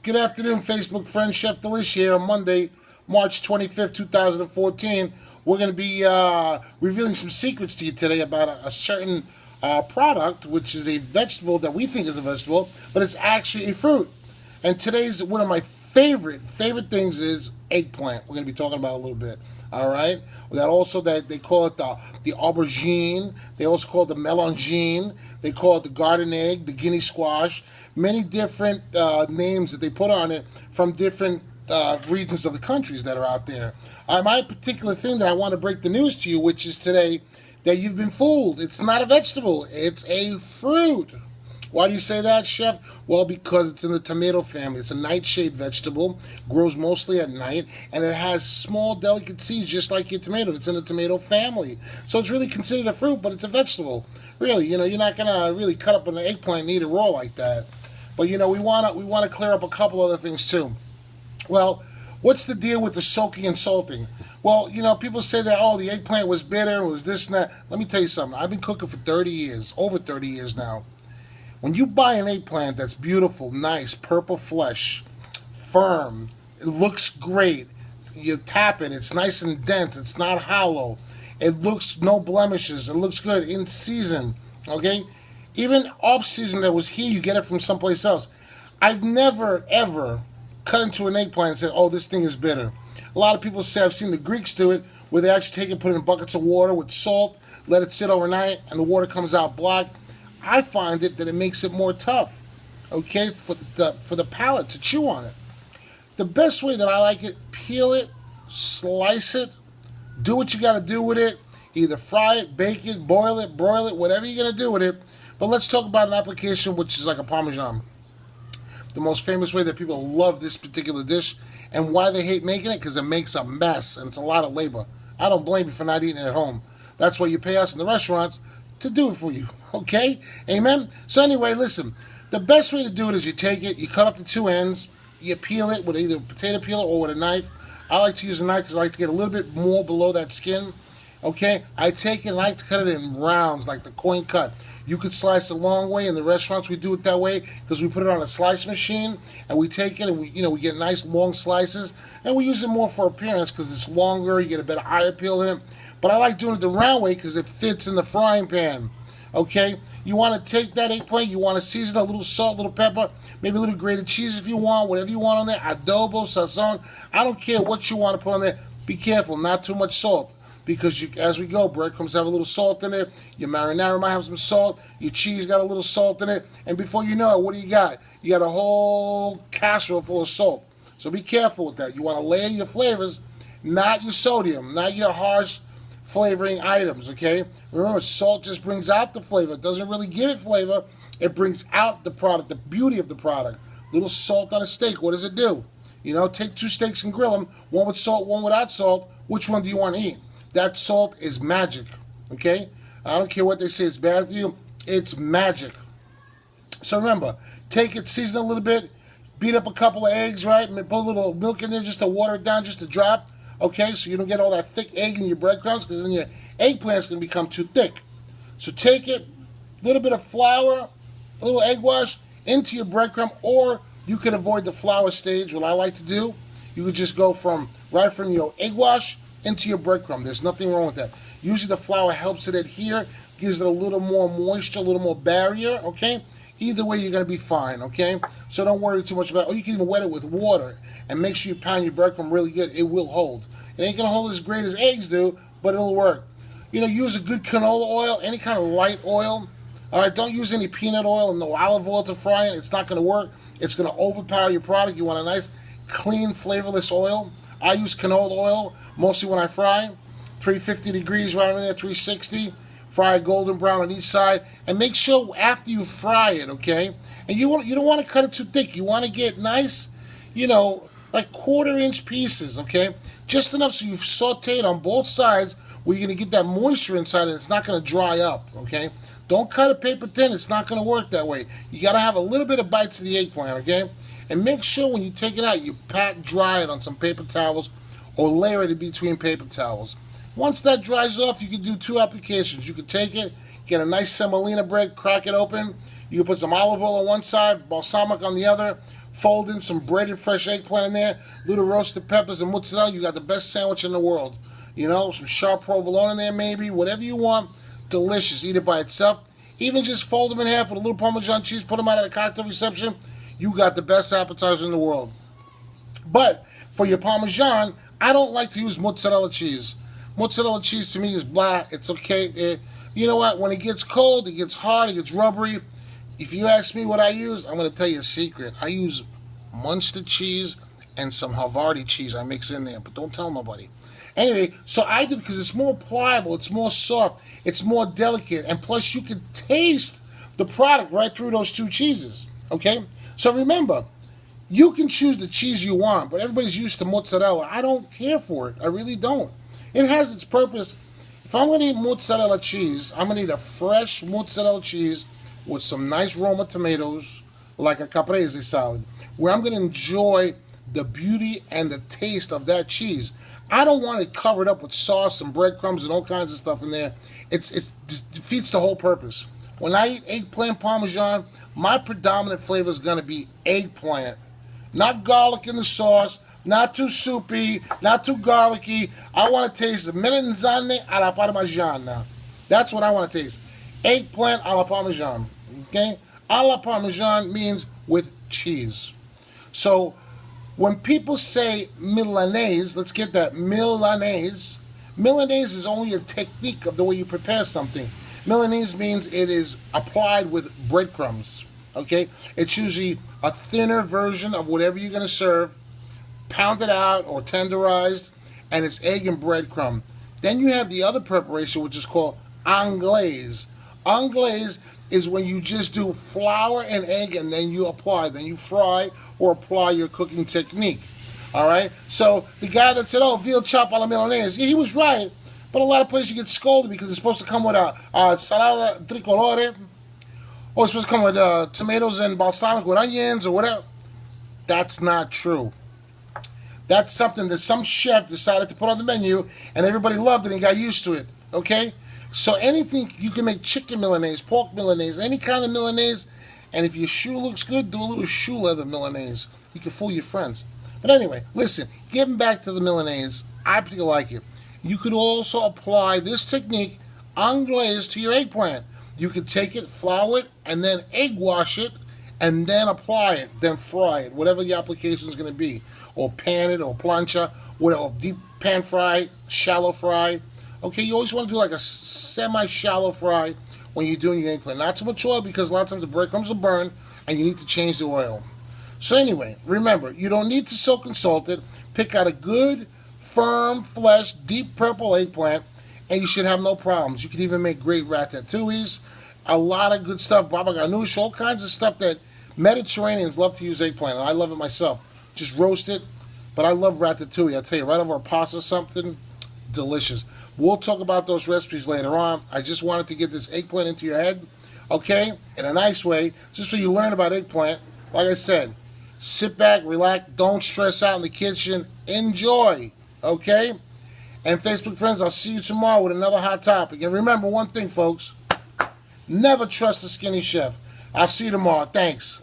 Good afternoon, Facebook friend. Chef Delish here on Monday, March 25th, 2014. We're going to be revealing some secrets to you today about a certain product, which is a vegetable that we think is a vegetable, but it's actually a fruit. And today's one of my favorite things is eggplant. We're going to be talking about it a little bit. All right. That they call it the aubergine. They also call it the melangine. They call it the garden egg, the guinea squash. Many different names that they put on it from different regions of the countries that are out there. My particular thing that I want to break the news to you, which is today, that you've been fooled. It's not a vegetable. It's a fruit. Why do you say that, Chef? Well, because it's in the tomato family. It's a nightshade vegetable, grows mostly at night, and it has small, delicate seeds just like your tomato. It's in the tomato family. So it's really considered a fruit, but it's a vegetable. Really, you're not going to really cut up an eggplant and eat it raw like that. But, we want to clear up a couple other things, too. Well, what's the deal with the soaking and salting? Well, people say that, the eggplant was bitter, it was this and that. Let me tell you something. I've been cooking for 30 years, over 30 years now. When you buy an eggplant that's beautiful, nice, purple flesh, firm, it looks great, you tap it, it's nice and dense, it's not hollow, it looks no blemishes, it looks good, in season, okay? Even off season that was here, you get it from someplace else. I've never, ever cut into an eggplant and said, this thing is bitter. A lot of people say, I've seen the Greeks do it, where they actually take it, put it in buckets of water with salt, let it sit overnight, and the water comes out black. I find that it makes it more tough, okay, for the palate to chew on it. The best way that I like it, peel it, slice it, do what you got to do with it, either fry it, bake it, boil it, broil it, whatever you're going to do with it. But let's talk about an application which is like a Parmesan. The most famous way that people love this particular dish, and why they hate making it, because it makes a mess, and it's a lot of labor. I don't blame you for not eating it at home. That's why you pay us in the restaurants to do it for you, okay? Amen? So anyway, listen, the best way to do it is you take it, you cut off the two ends, you peel it with either a potato peeler or with a knife. I like to use a knife because I like to get a little bit more below that skin, okay? I take it and I like to cut it in rounds, like the coin cut. You could slice it a long way. In the restaurants, we do it that way because we put it on a slice machine, and we take it and we get nice long slices, and we use it more for appearance because it's longer, you get a better eye appeal in it. But I like doing it the round way because it fits in the frying pan, okay? You want to take that eggplant, you want to season it, a little salt, a little pepper, maybe a little grated cheese if you want, whatever you want on there, adobo, sazon, I don't care what you want to put on there. Be careful, not too much salt, because as we go, breadcrumbs have a little salt in it, your marinara might have some salt, your cheese got a little salt in it, and before you know it, what do you got? You got a whole casserole full of salt. So be careful with that. You want to layer your flavors, not your sodium, not your harsh flavoring items, okay? Remember, salt just brings out the flavor. It doesn't really give it flavor. It brings out the product, the beauty of the product. Little salt on a steak, what does it do? Take two steaks and grill them, one with salt, one without salt. Which one do you want to eat? That salt is magic, okay? I don't care what they say it's bad for you. It's magic. So remember, take it, season it a little bit, beat up a couple of eggs, right? And put a little milk in there just to water it down, just a drop. Okay, so you don't get all that thick egg in your breadcrumbs, because then your eggplant's going to become too thick. So take it, a little bit of flour, a little egg wash into your breadcrumb, or you can avoid the flour stage. What I like to do, you could just go right from your egg wash into your breadcrumb. There's nothing wrong with that. Usually the flour helps it adhere, gives it a little more moisture, a little more barrier, okay? Either way, you're going to be fine, okay? So don't worry too much about it. Or you can even wet it with water and make sure you pound your breadcrumb really good. It will hold. It ain't going to hold as great as eggs do, but it'll work. Use a good canola oil, any kind of light oil. All right, don't use any peanut oil and no olive oil to fry it. It's not going to work. It's going to overpower your product. You want a nice, clean, flavorless oil. I use canola oil mostly when I fry. 350 degrees right in there, 360. Fry it golden brown on each side, and make sure after you fry it, okay? And you don't want to cut it too thick. You want to get nice, like 1/4-inch pieces, okay? Just enough so you've sauteed on both sides where you're going to get that moisture inside and it's not going to dry up, okay? Don't cut it paper thin. It's not going to work that way. You got to have a little bit of bite to the eggplant, okay? And make sure when you take it out, you pat dry it on some paper towels or layer it in between paper towels. Once that dries off, you can do two applications. You can take it, get a nice semolina bread, crack it open. You can put some olive oil on one side, balsamic on the other, fold in some breaded fresh eggplant in there, little roasted peppers and mozzarella. You got the best sandwich in the world. You know, some sharp provolone in there maybe, whatever you want. Delicious. Eat it by itself. Even just fold them in half with a little Parmesan cheese, put them out at a cocktail reception. You got the best appetizer in the world. But for your Parmesan, I don't like to use mozzarella cheese. Mozzarella cheese to me is blah. It's okay. You know what? When it gets cold, it gets hard, it gets rubbery. If you ask me what I use, I'm going to tell you a secret. I use Munster cheese and some Havarti cheese I mix in there, but don't tell nobody. Anyway, so I do because it's more pliable, it's more soft, it's more delicate, and plus you can taste the product right through those two cheeses, okay? So remember, you can choose the cheese you want, but everybody's used to mozzarella. I don't care for it. I really don't. It has its purpose. If I'm going to eat mozzarella cheese, I'm going to eat a fresh mozzarella cheese with some nice Roma tomatoes, like a caprese salad, where I'm going to enjoy the beauty and the taste of that cheese. I don't want it covered up with sauce and breadcrumbs and all kinds of stuff in there. It defeats the whole purpose. When I eat eggplant Parmesan, my predominant flavor is going to be eggplant. Not garlic in the sauce, not too soupy, not too garlicky. I want to taste the melanzane alla parmigiana. That's what I want to taste. Eggplant alla parmesan. Okay? Alla parmesan means with cheese. So when people say Milanese, let's get that, Milanese. Milanese is only a technique of the way you prepare something. Milanese means it is applied with breadcrumbs. Okay? It's usually a thinner version of whatever you're going to serve, pounded out or tenderized, and it's egg and breadcrumb. Then you have the other preparation, which is called anglaise. Anglaise is when you just do flour and egg and then you apply, then you fry or apply your cooking technique. All right? So the guy that said, oh, veal chop alla Milanese, yeah, he was right, but a lot of places you get scolded because it's supposed to come with a salada tricolore, or it's supposed to come with tomatoes and balsamic with onions or whatever. That's not true. That's something that some chef decided to put on the menu and everybody loved it and got used to it. Okay? So anything, you can make chicken Milanese, pork Milanese, any kind of Milanese, and if your shoe looks good, do a little shoe leather Milanese. You can fool your friends. But anyway, listen, getting back to the Milanese, I particularly like it. You could also apply this technique, anglaise, to your eggplant. You could take it, flour it, and then egg wash it, and then apply it, then fry it, whatever your application is going to be. Or pan it, or plancha, whatever, deep pan fry, shallow fry. Okay, you always want to do like a semi-shallow fry when you're doing your eggplant. Not too much oil because a lot of times the breadcrumbs will burn and you need to change the oil. So anyway, remember, you don't need to soak and salt it. Pick out a good, firm, flesh, deep purple eggplant and you should have no problems. You can even make great ratatouilles, a lot of good stuff, baba ganoush, all kinds of stuff that Mediterraneans love to use eggplant, and I love it myself. Just roast it, but I love ratatouille. I'll tell you, right over a pasta or something, delicious. We'll talk about those recipes later on. I just wanted to get this eggplant into your head, okay, in a nice way, just so you learn about eggplant. Like I said, sit back, relax, don't stress out in the kitchen, enjoy, okay? And Facebook friends, I'll see you tomorrow with another hot topic. And remember one thing, folks, never trust a skinny chef. I'll see you tomorrow. Thanks.